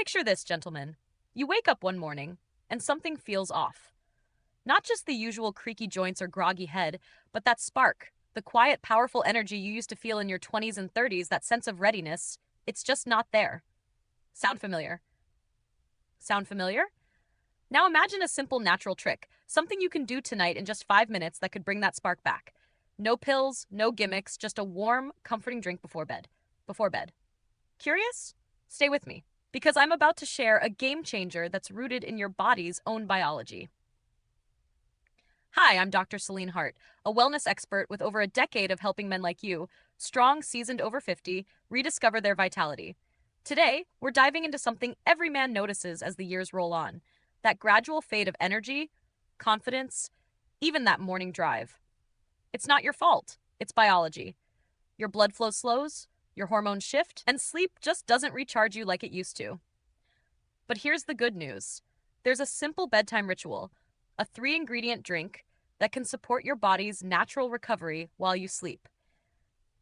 Picture this, gentlemen. You wake up one morning, and something feels off. Not just the usual creaky joints or groggy head, but that spark, the quiet, powerful energy you used to feel in your 20s and 30s, that sense of readiness, it's just not there. Sound familiar? Sound familiar? Now imagine a simple natural trick, something you can do tonight in just 5 minutes that could bring that spark back. No pills, no gimmicks, just a warm, comforting drink before bed. Before bed. Curious? Stay with me, because I'm about to share a game changer that's rooted in your body's own biology. Hi, I'm Doctor Selene Hart, a wellness expert with over a decade of helping men like you, strong, seasoned over 50, rediscover their vitality. Today, we're diving into something every man notices as the years roll on, that gradual fade of energy, confidence, even that morning drive. It's not your fault, it's biology. Your blood flow slows, your hormones shift, and sleep just doesn't recharge you like it used to. But here's the good news. There's a simple bedtime ritual, a 3-ingredient drink that can support your body's natural recovery while you sleep.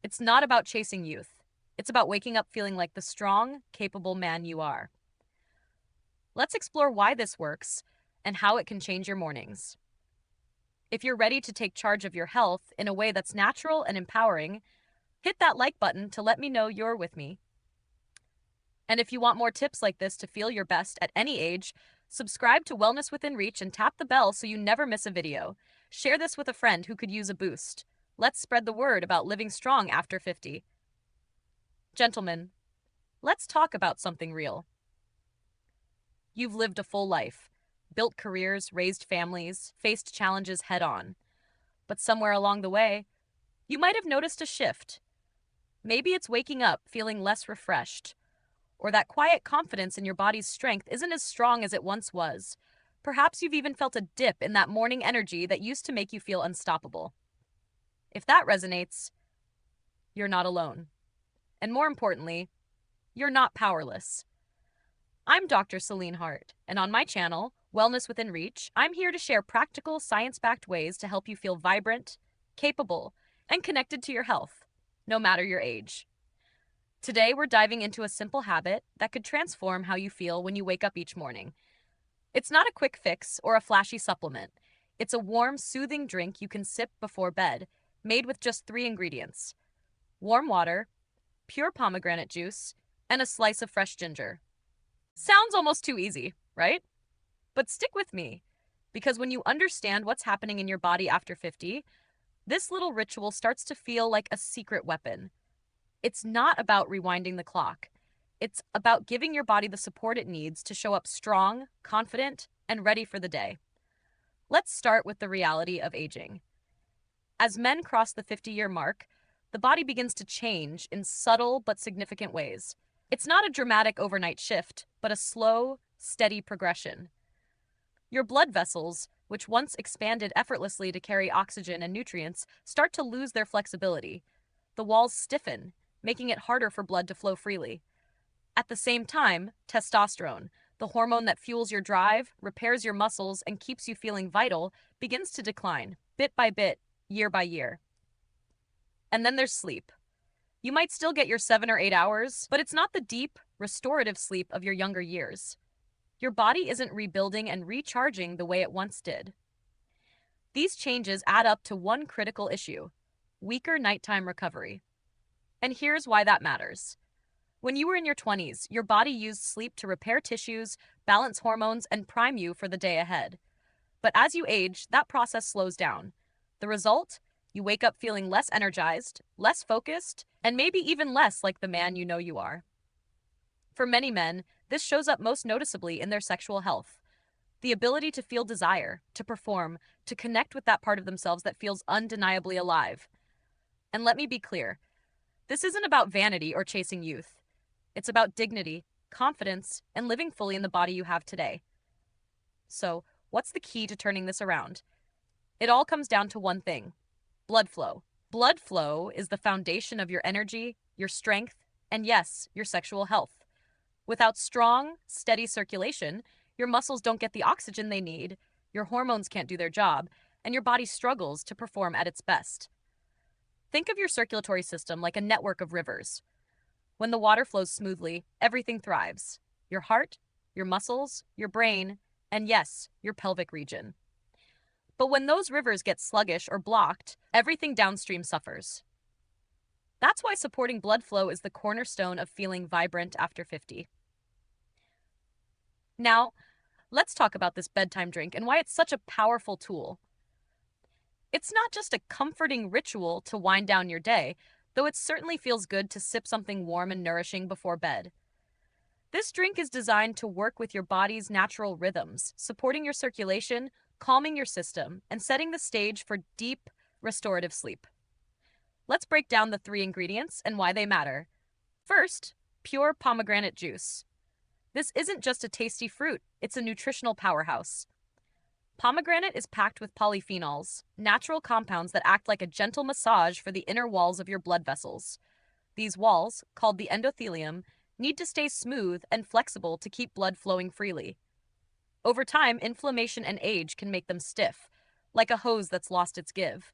It's not about chasing youth. It's about waking up feeling like the strong, capable man you are. Let's explore why this works and how it can change your mornings. If you're ready to take charge of your health in a way that's natural and empowering, hit that like button to let me know you're with me. And if you want more tips like this to feel your best at any age, subscribe to Wellness Within Reach and tap the bell so you never miss a video. Share this with a friend who could use a boost. Let's spread the word about living strong after 50. Gentlemen, let's talk about something real. You've lived a full life, built careers, raised families, faced challenges head on. But somewhere along the way, you might have noticed a shift. Maybe it's waking up feeling less refreshed, or that quiet confidence in your body's strength isn't as strong as it once was. Perhaps you've even felt a dip in that morning energy that used to make you feel unstoppable. If that resonates, you're not alone. And more importantly, you're not powerless. I'm Dr. Selene Hart, and on my channel, Wellness Within Reach, I'm here to share practical, science-backed ways to help you feel vibrant, capable, and connected to your health, no matter your age. Today, we're diving into a simple habit that could transform how you feel when you wake up each morning. It's not a quick fix or a flashy supplement. It's a warm, soothing drink you can sip before bed, made with just 3 ingredients: warm water, pure pomegranate juice, and a slice of fresh ginger. Sounds almost too easy, right? But stick with me, because when you understand what's happening in your body after 50, this little ritual starts to feel like a secret weapon. It's not about rewinding the clock. It's about giving your body the support it needs to show up strong, confident, and ready for the day. Let's start with the reality of aging. As men cross the 50-year mark, the body begins to change in subtle but significant ways. It's not a dramatic overnight shift, but a slow, steady progression. Your blood vessels, which once expanded effortlessly to carry oxygen and nutrients, start to lose their flexibility. The walls stiffen, making it harder for blood to flow freely. At the same time, testosterone, the hormone that fuels your drive, repairs your muscles, and keeps you feeling vital, begins to decline, bit by bit, year by year. And then there's sleep. You might still get your 7 or 8 hours, but it's not the deep, restorative sleep of your younger years. Your body isn't rebuilding and recharging the way it once did. These changes add up to one critical issue: weaker nighttime recovery. And here's why that matters. When you were in your 20s, your body used sleep to repair tissues, balance hormones, and prime you for the day ahead. But as you age, that process slows down. The result? You wake up feeling less energized, less focused, and maybe even less like the man you know you are. For many men, this shows up most noticeably in their sexual health. The ability to feel desire, to perform, to connect with that part of themselves that feels undeniably alive. And let me be clear, this isn't about vanity or chasing youth. It's about dignity, confidence, and living fully in the body you have today. So, what's the key to turning this around? It all comes down to one thing: blood flow. Blood flow is the foundation of your energy, your strength, and yes, your sexual health. Without strong, steady circulation, your muscles don't get the oxygen they need, your hormones can't do their job, and your body struggles to perform at its best. Think of your circulatory system like a network of rivers. When the water flows smoothly, everything thrives. your heart, your muscles, your brain, and yes, your pelvic region. But when those rivers get sluggish or blocked, everything downstream suffers. That's why supporting blood flow is the cornerstone of feeling vibrant after 50. Now, let's talk about this bedtime drink and why it's such a powerful tool. It's not just a comforting ritual to wind down your day, though it certainly feels good to sip something warm and nourishing before bed. This drink is designed to work with your body's natural rhythms, supporting your circulation, calming your system, and setting the stage for deep, restorative sleep. Let's break down the three ingredients and why they matter. First, pure pomegranate juice. This isn't just a tasty fruit, it's a nutritional powerhouse. Pomegranate is packed with polyphenols, natural compounds that act like a gentle massage for the inner walls of your blood vessels. These walls, called the endothelium, need to stay smooth and flexible to keep blood flowing freely. Over time, inflammation and age can make them stiff, like a hose that's lost its give.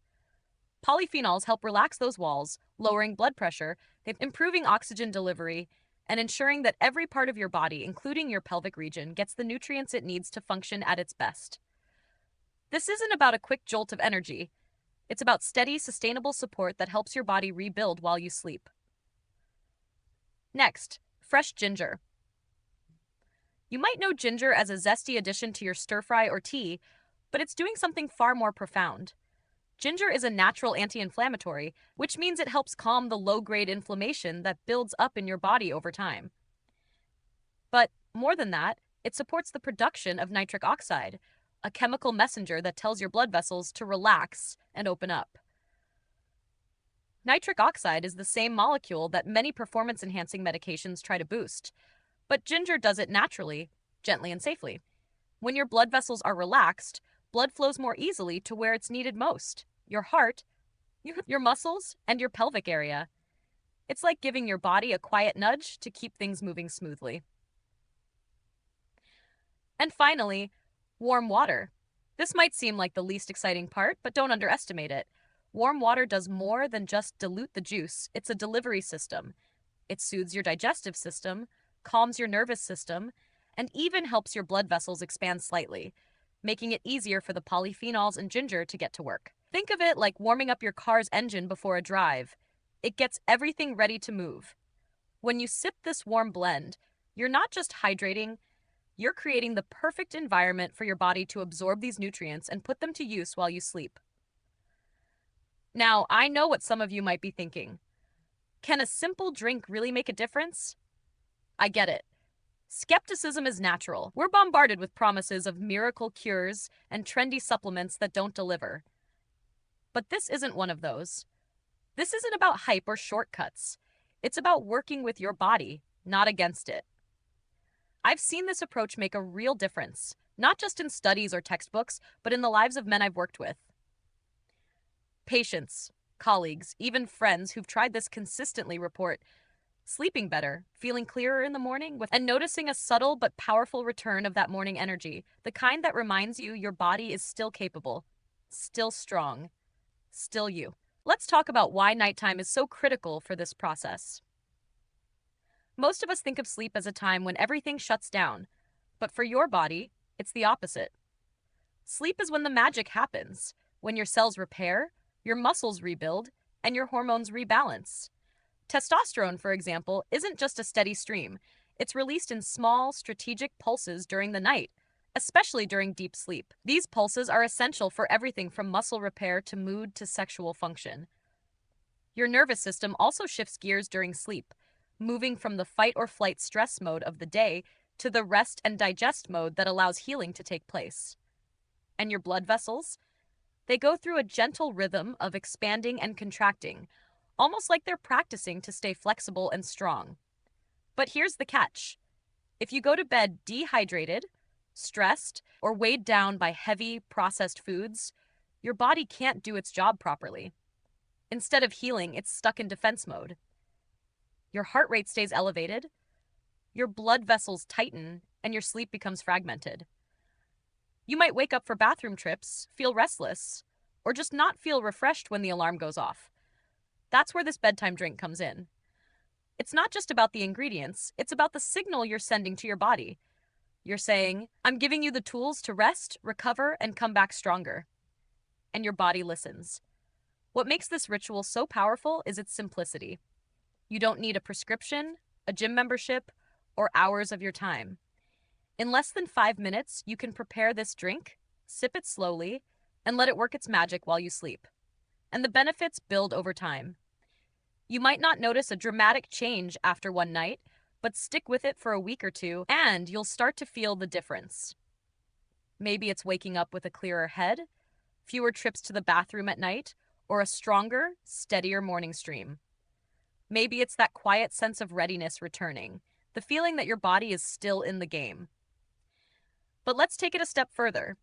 Polyphenols help relax those walls, lowering blood pressure, improving oxygen delivery, and ensuring that every part of your body, including your pelvic region, gets the nutrients it needs to function at its best. This isn't about a quick jolt of energy. It's about steady, sustainable support that helps your body rebuild while you sleep. Next, fresh ginger. You might know ginger as a zesty addition to your stir-fry or tea, but it's doing something far more profound. Ginger is a natural anti-inflammatory, which means it helps calm the low-grade inflammation that builds up in your body over time. But more than that, it supports the production of nitric oxide, a chemical messenger that tells your blood vessels to relax and open up. Nitric oxide is the same molecule that many performance-enhancing medications try to boost, but ginger does it naturally, gently and safely. When your blood vessels are relaxed, blood flows more easily to where it's needed most: your heart, your muscles, and your pelvic area. It's like giving your body a quiet nudge to keep things moving smoothly. And finally, warm water. This might seem like the least exciting part, but don't underestimate it. Warm water does more than just dilute the juice. It's a delivery system. It soothes your digestive system, calms your nervous system, and even helps your blood vessels expand slightly, making it easier for the polyphenols in ginger to get to work. Think of it like warming up your car's engine before a drive. It gets everything ready to move. When you sip this warm blend, you're not just hydrating, you're creating the perfect environment for your body to absorb these nutrients and put them to use while you sleep. Now, I know what some of you might be thinking. Can a simple drink really make a difference? I get it. Skepticism is natural. We're bombarded with promises of miracle cures and trendy supplements that don't deliver. But this isn't one of those. This isn't about hype or shortcuts. It's about working with your body, not against it. I've seen this approach make a real difference, not just in studies or textbooks, but in the lives of men I've worked with. Patients, colleagues, even friends who've tried this consistently report sleeping better, feeling clearer in the morning, and noticing a subtle but powerful return of that morning energy, the kind that reminds you your body is still capable, still strong, still you. Let's talk about why nighttime is so critical for this process. Most of us think of sleep as a time when everything shuts down, but for your body, it's the opposite. Sleep is when the magic happens, when your cells repair, your muscles rebuild, and your hormones rebalance. Testosterone, for example, isn't just a steady stream. It's released in small, strategic pulses during the night, especially during deep sleep. These pulses are essential for everything from muscle repair to mood to sexual function. Your nervous system also shifts gears during sleep, moving from the fight or flight stress mode of the day to the rest and digest mode that allows healing to take place. And your blood vessels? They go through a gentle rhythm of expanding and contracting, almost like they're practicing to stay flexible and strong. But here's the catch. If you go to bed dehydrated, stressed, or weighed down by heavy, processed foods, your body can't do its job properly. Instead of healing, it's stuck in defense mode. Your heart rate stays elevated, your blood vessels tighten, and your sleep becomes fragmented. You might wake up for bathroom trips, feel restless, or just not feel refreshed when the alarm goes off. That's where this bedtime drink comes in. It's not just about the ingredients, it's about the signal you're sending to your body. You're saying, I'm giving you the tools to rest, recover, and come back stronger. And your body listens. What makes this ritual so powerful is its simplicity. You don't need a prescription, a gym membership, or hours of your time. In less than 5 minutes, you can prepare this drink, sip it slowly, and let it work its magic while you sleep. And the benefits build over time. You might not notice a dramatic change after one night, but stick with it for a week or two, and you'll start to feel the difference. Maybe it's waking up with a clearer head, fewer trips to the bathroom at night, or a stronger, steadier morning stream. Maybe it's that quiet sense of readiness returning, the feeling that your body is still in the game. But let's take it a step further.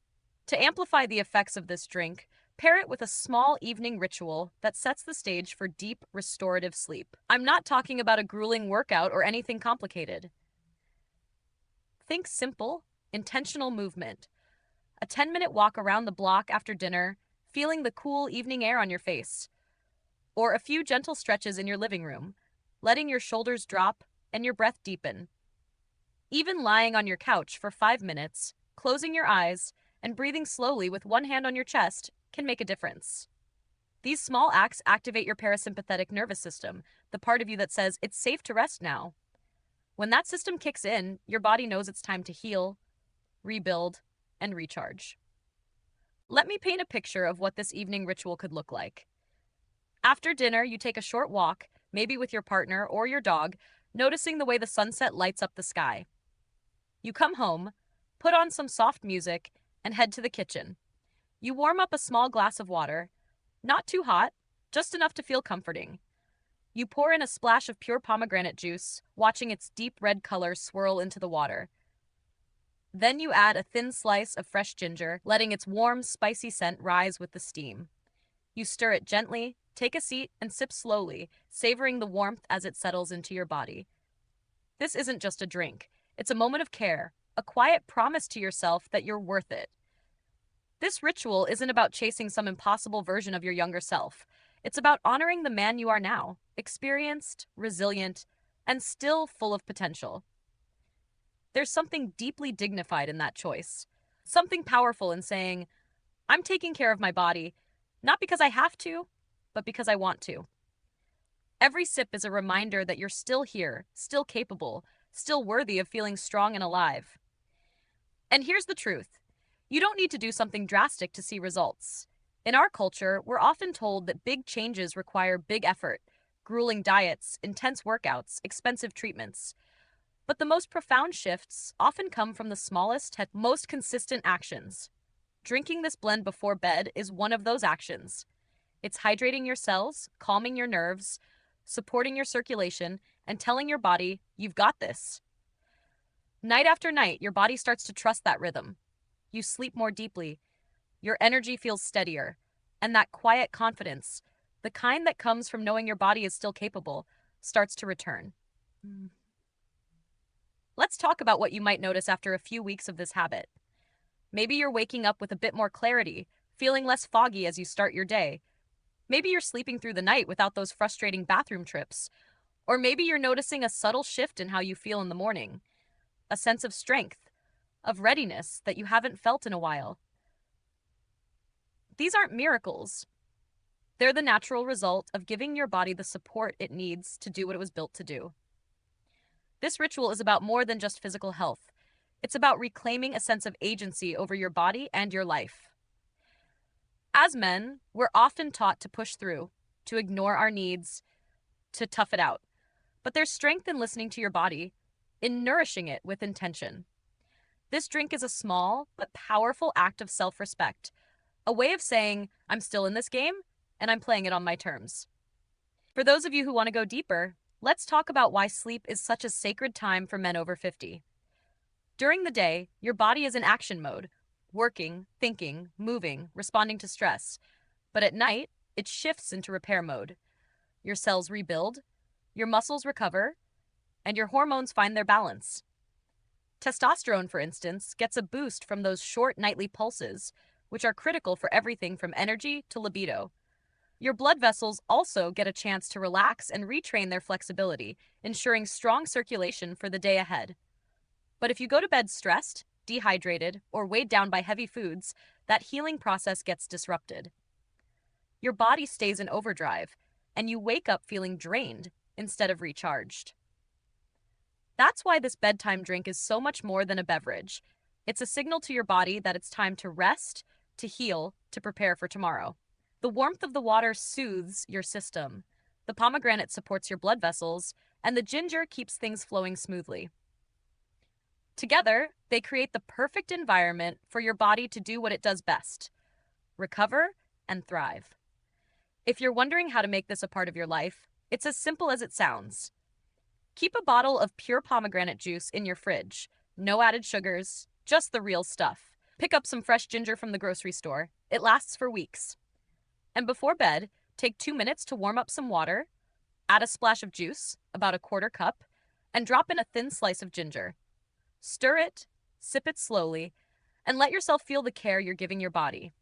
To amplify the effects of this drink, pair it with a small evening ritual that sets the stage for deep, restorative sleep. I'm not talking about a grueling workout or anything complicated. Think simple, intentional movement. A 10-minute walk around the block after dinner, feeling the cool evening air on your face. Or a few gentle stretches in your living room, letting your shoulders drop and your breath deepen. Even lying on your couch for 5 minutes, closing your eyes, and breathing slowly with one hand on your chest can make a difference. These small acts activate your parasympathetic nervous system, the part of you that says it's safe to rest now. When that system kicks in, your body knows it's time to heal, rebuild, and recharge. Let me paint a picture of what this evening ritual could look like. After dinner, you take a short walk, maybe with your partner or your dog, noticing the way the sunset lights up the sky. You come home, put on some soft music, and head to the kitchen. You warm up a small glass of water, not too hot, just enough to feel comforting. You pour in a splash of pure pomegranate juice, watching its deep red color swirl into the water. Then you add a thin slice of fresh ginger, letting its warm, spicy scent rise with the steam. You stir it gently, take a seat, and sip slowly, savoring the warmth as it settles into your body. This isn't just a drink. It's a moment of care, a quiet promise to yourself that you're worth it. This ritual isn't about chasing some impossible version of your younger self. It's about honoring the man you are now, experienced, resilient, and still full of potential. There's something deeply dignified in that choice. Something powerful in saying, I'm taking care of my body, not because I have to, but because I want to. Every sip is a reminder that you're still here, still capable, still worthy of feeling strong and alive. And here's the truth. You don't need to do something drastic to see results. In our culture, we're often told that big changes require big effort, grueling diets, intense workouts, expensive treatments. But the most profound shifts often come from the smallest, most consistent actions. Drinking this blend before bed is one of those actions. It's hydrating your cells, calming your nerves, supporting your circulation, and telling your body, you've got this. Night after night, your body starts to trust that rhythm. You sleep more deeply, your energy feels steadier, and that quiet confidence, the kind that comes from knowing your body is still capable, starts to return. Let's talk about what you might notice after a few weeks of this habit. Maybe you're waking up with a bit more clarity, feeling less foggy as you start your day. Maybe you're sleeping through the night without those frustrating bathroom trips. Or maybe you're noticing a subtle shift in how you feel in the morning, a sense of strength, of readiness that you haven't felt in a while. These aren't miracles. They're the natural result of giving your body the support it needs to do what it was built to do. This ritual is about more than just physical health. It's about reclaiming a sense of agency over your body and your life. As men, we're often taught to push through, to ignore our needs, to tough it out. But there's strength in listening to your body, in nourishing it with intention. This drink is a small but powerful act of self-respect, a way of saying, I'm still in this game, and I'm playing it on my terms. For those of you who want to go deeper, let's talk about why sleep is such a sacred time for men over 50. During the day, your body is in action mode, working, thinking, moving, responding to stress. But at night, it shifts into repair mode. Your cells rebuild, your muscles recover, and your hormones find their balance. Testosterone, for instance, gets a boost from those short nightly pulses, which are critical for everything from energy to libido. Your blood vessels also get a chance to relax and retrain their flexibility, ensuring strong circulation for the day ahead. But if you go to bed stressed, dehydrated, or weighed down by heavy foods, that healing process gets disrupted. Your body stays in overdrive, and you wake up feeling drained instead of recharged. That's why this bedtime drink is so much more than a beverage. It's a signal to your body that it's time to rest, to heal, to prepare for tomorrow. The warmth of the water soothes your system. The pomegranate supports your blood vessels, and the ginger keeps things flowing smoothly. Together, they create the perfect environment for your body to do what it does best: recover and thrive. If you're wondering how to make this a part of your life, it's as simple as it sounds. Keep a bottle of pure pomegranate juice in your fridge. No added sugars, just the real stuff. Pick up some fresh ginger from the grocery store. It lasts for weeks. And before bed, take 2 minutes to warm up some water, add a splash of juice, about a quarter cup, and drop in a thin slice of ginger. Stir it, sip it slowly, and let yourself feel the care you're giving your body.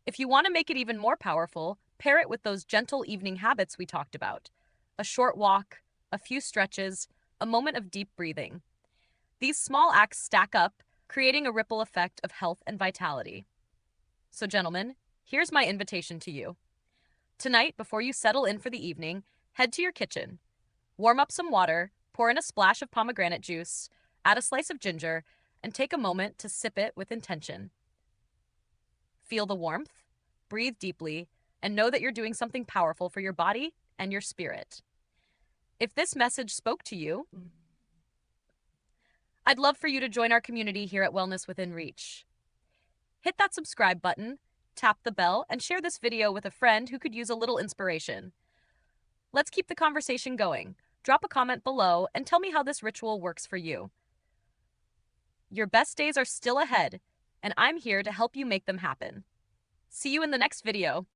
If you want to make it even more powerful, pair it with those gentle evening habits we talked about: a short walk, a few stretches, a moment of deep breathing. These small acts stack up, creating a ripple effect of health and vitality. So, gentlemen, here's my invitation to you. Tonight, before you settle in for the evening, head to your kitchen. Warm up some water, pour in a splash of pomegranate juice, add a slice of ginger, and take a moment to sip it with intention. Feel the warmth, breathe deeply, and know that you're doing something powerful for your body and your spirit. If this message spoke to you, I'd love for you to join our community here at Wellness Within Reach. Hit that subscribe button, tap the bell, and share this video with a friend who could use a little inspiration. Let's keep the conversation going. Drop a comment below and tell me how this ritual works for you. Your best days are still ahead, and I'm here to help you make them happen. See you in the next video.